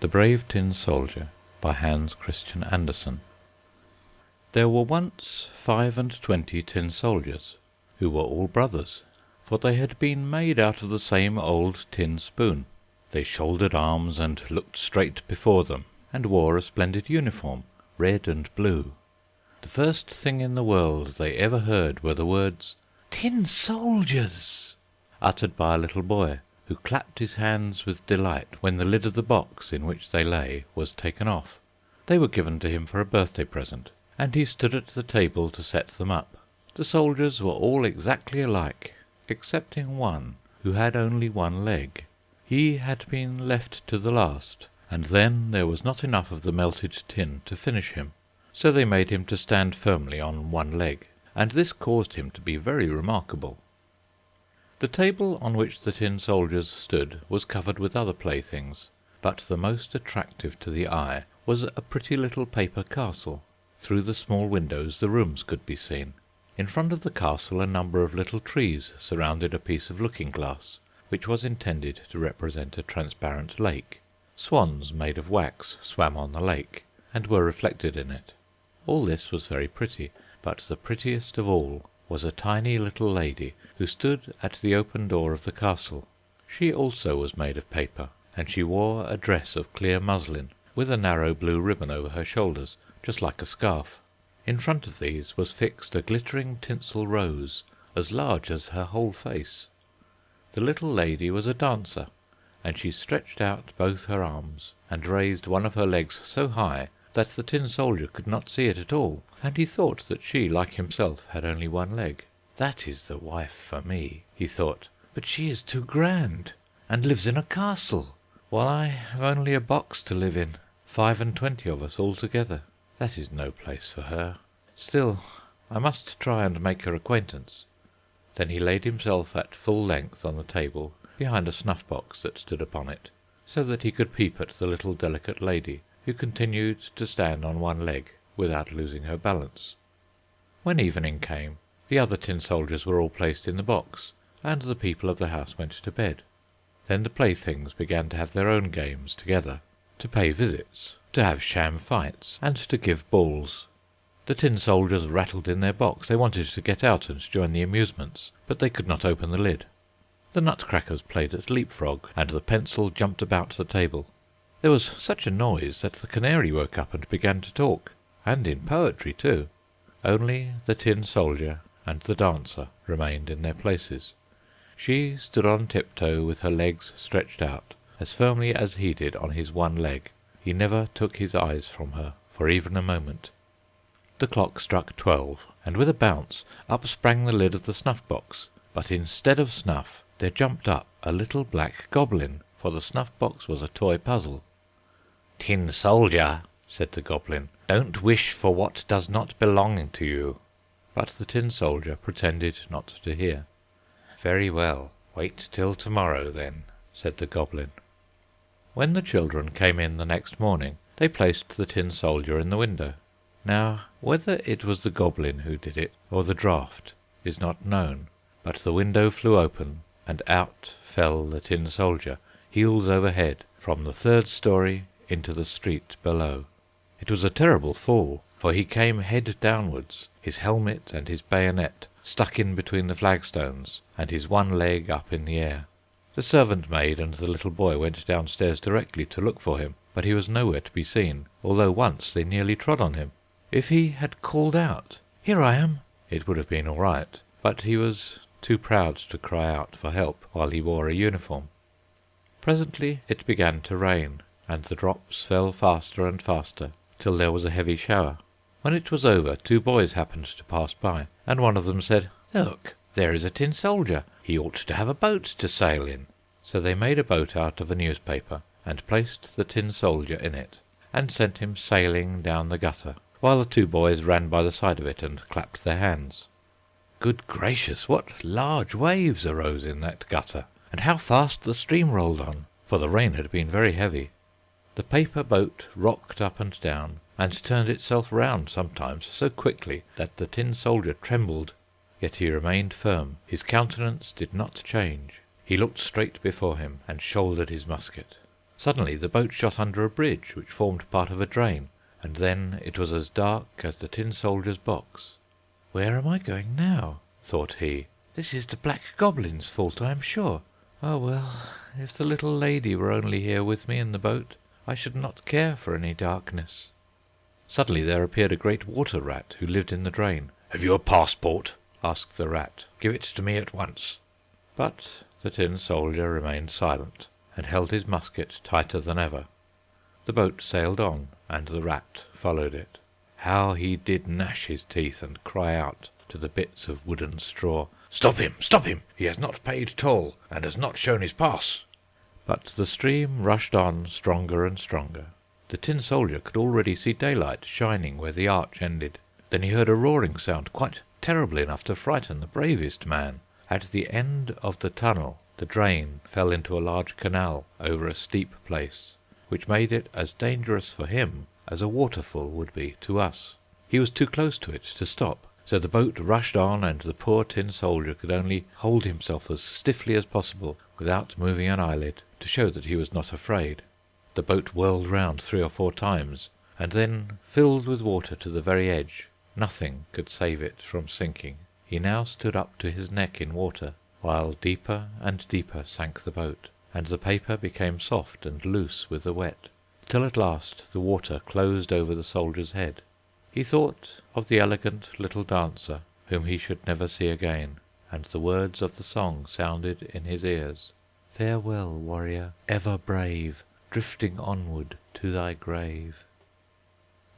The Brave Tin Soldier by Hans Christian Andersen. There were once 25 tin soldiers, who were all brothers, for they had been made out of the same old tin spoon. They shouldered arms and looked straight before them, and wore a splendid uniform, red and blue. The first thing in the world they ever heard were the words, "Tin soldiers!" uttered by a little boy, who clapped his hands with delight when the lid of the box in which they lay was taken off. They were given to him for a birthday present, and he stood at the table to set them up. The soldiers were all exactly alike, excepting one, who had only one leg. He had been left to the last, and then there was not enough of the melted tin to finish him, so they made him to stand firmly on one leg, and this caused him to be very remarkable. The table on which the tin soldiers stood was covered with other playthings, but the most attractive to the eye was a pretty little paper castle. Through the small windows the rooms could be seen. In front of the castle a number of little trees surrounded a piece of looking-glass, which was intended to represent a transparent lake. Swans made of wax swam on the lake, and were reflected in it. All this was very pretty, but the prettiest of all was a tiny little lady who stood at the open door of the castle. She also was made of paper, and she wore a dress of clear muslin, with a narrow blue ribbon over her shoulders, just like a scarf. In front of these was fixed a glittering tinsel rose, as large as her whole face. The little lady was a dancer, and she stretched out both her arms, and raised one of her legs so high that the tin soldier could not see it at all, and he thought that she, like himself, had only one leg. "That is the wife for me," he thought, "but she is too grand, and lives in a castle, while I have only a box to live in, 25 of us all together. That is no place for her. Still, I must try and make her acquaintance." Then he laid himself at full length on the table, behind a snuff-box that stood upon it, so that he could peep at the little delicate lady, who continued to stand on one leg without losing her balance. When evening came, the other tin soldiers were all placed in the box, and the people of the house went to bed. Then the playthings began to have their own games together, to pay visits, to have sham fights, and to give balls. The tin soldiers rattled in their box. They wanted to get out and join the amusements, but they could not open the lid. The nutcrackers played at leap-frog, and the pencil jumped about the table. There was such a noise that the canary woke up and began to talk, and in poetry too. Only the tin soldier and the dancer remained in their places. She stood on tiptoe with her legs stretched out, as firmly as he did on his one leg. He never took his eyes from her for even a moment. The clock struck 12, and with a bounce up sprang the lid of the snuff-box, but instead of snuff there jumped up a little black goblin, for the snuff-box was a toy puzzle. "Tin soldier," said the goblin, "don't wish for what does not belong to you." But the tin soldier pretended not to hear. "Very well, wait till tomorrow then," said the goblin. When the children came in the next morning, they placed the tin soldier in the window. Now, whether it was the goblin who did it, or the draught, is not known, but the window flew open, and out fell the tin soldier, heels over head, from the 3rd story into the street below. It was a terrible fall, for he came head downwards, his helmet and his bayonet stuck in between the flagstones, and his one leg up in the air. The servant maid and the little boy went downstairs directly to look for him, but he was nowhere to be seen, although once they nearly trod on him. If he had called out, "Here I am," it would have been all right, but he was too proud to cry out for help while he wore a uniform. Presently it began to rain, and the drops fell faster and faster, till there was a heavy shower. When it was over, 2 boys happened to pass by, and one of them said, "Look, there is a tin soldier. He ought to have a boat to sail in." So they made a boat out of a newspaper, and placed the tin soldier in it, and sent him sailing down the gutter, while the 2 boys ran by the side of it and clapped their hands. Good gracious, what large waves arose in that gutter, and how fast the stream rolled on, for the rain had been very heavy. The paper boat rocked up and down, and turned itself round sometimes so quickly that the tin soldier trembled. Yet he remained firm. His countenance did not change. He looked straight before him, and shouldered his musket. Suddenly the boat shot under a bridge which formed part of a drain, and then it was as dark as the tin soldier's box. "Where am I going now?" thought he. "This is the black goblin's fault, I am sure. Oh well, if the little lady were only here with me in the boat, I should not care for any darkness." Suddenly there appeared a great water rat who lived in the drain. "Have you a passport?" asked the rat. "Give it to me at once." But the tin soldier remained silent, and held his musket tighter than ever. The boat sailed on, and the rat followed it. How he did gnash his teeth and cry out to the bits of wooden straw, "Stop him! Stop him! He has not paid toll, and has not shown his pass!" But the stream rushed on stronger and stronger. The tin soldier could already see daylight shining where the arch ended. Then he heard a roaring sound, quite terrible enough to frighten the bravest man. At the end of the tunnel the drain fell into a large canal over a steep place, which made it as dangerous for him as a waterfall would be to us. He was too close to it to stop, so the boat rushed on, and the poor tin soldier could only hold himself as stiffly as possible, without moving an eyelid, to show that he was not afraid. The boat whirled round 3 or 4 times, and then filled with water to the very edge. Nothing could save it from sinking. He now stood up to his neck in water, while deeper and deeper sank the boat, and the paper became soft and loose with the wet, till at last the water closed over the soldier's head. He thought of the elegant little dancer, whom he should never see again, and the words of the song sounded in his ears. "Farewell, warrior, ever brave, drifting onward to thy grave."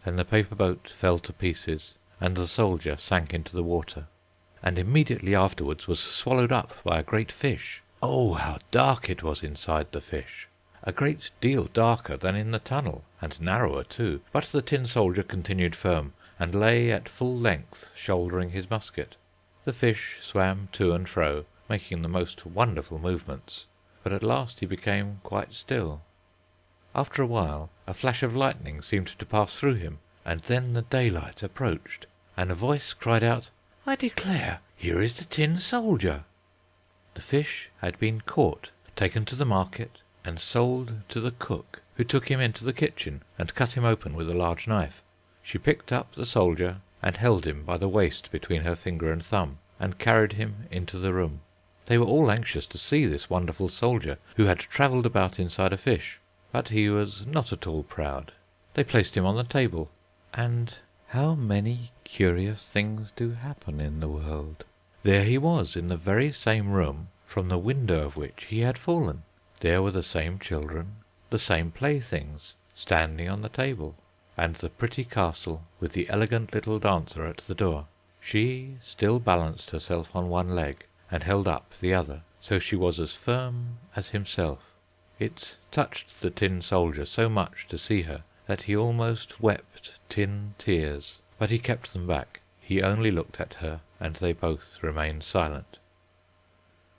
Then the paper boat fell to pieces, and the soldier sank into the water, and immediately afterwards was swallowed up by a great fish. Oh, how dark it was inside the fish! A great deal darker than in the tunnel, and narrower too, but the tin soldier continued firm, and lay at full length shouldering his musket. The fish swam to and fro, making the most wonderful movements, but at last he became quite still. After a while a flash of lightning seemed to pass through him, and then the daylight approached, and a voice cried out, "I declare, here is the tin soldier!" The fish had been caught, taken to the market, and sold to the cook, who took him into the kitchen and cut him open with a large knife. She picked up the soldier and held him by the waist between her finger and thumb, and carried him into the room. They were all anxious to see this wonderful soldier, who had travelled about inside a fish, but he was not at all proud. They placed him on the table, and how many curious things do happen in the world! There he was in the very same room from the window of which he had fallen. There were the same children, the same playthings, standing on the table, and the pretty castle with the elegant little dancer at the door. She still balanced herself on one leg, and held up the other, so she was as firm as himself. It touched the tin soldier so much to see her that he almost wept tin tears, but he kept them back. He only looked at her, and they both remained silent.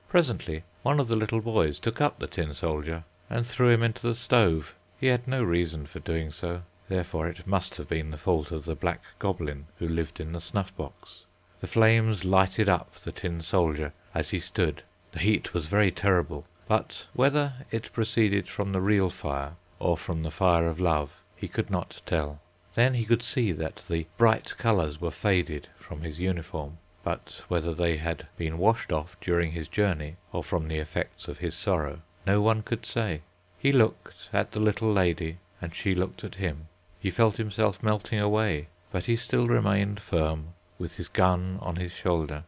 Presently one of the little boys took up the tin soldier and threw him into the stove. He had no reason for doing so, therefore it must have been the fault of the black goblin who lived in the snuff-box. The flames lighted up the tin soldier as he stood. The heat was very terrible, but whether it proceeded from the real fire or from the fire of love, he could not tell. Then he could see that the bright colours were faded from his uniform, but whether they had been washed off during his journey or from the effects of his sorrow, no one could say. He looked at the little lady, and she looked at him. He felt himself melting away, but he still remained firm, with his gun on his shoulder.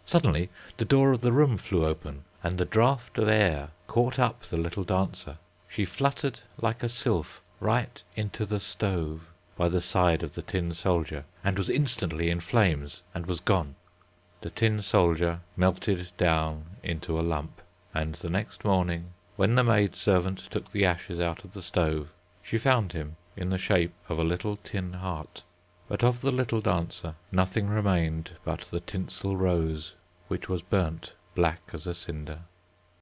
Suddenly the door of the room flew open, and the draught of air caught up the little dancer. She fluttered like a sylph right into the stove by the side of the tin soldier, and was instantly in flames, and was gone. The tin soldier melted down into a lump, and the next morning, when the maid-servant took the ashes out of the stove, she found him in the shape of a little tin heart. But of the little dancer nothing remained but the tinsel rose, which was burnt black as a cinder.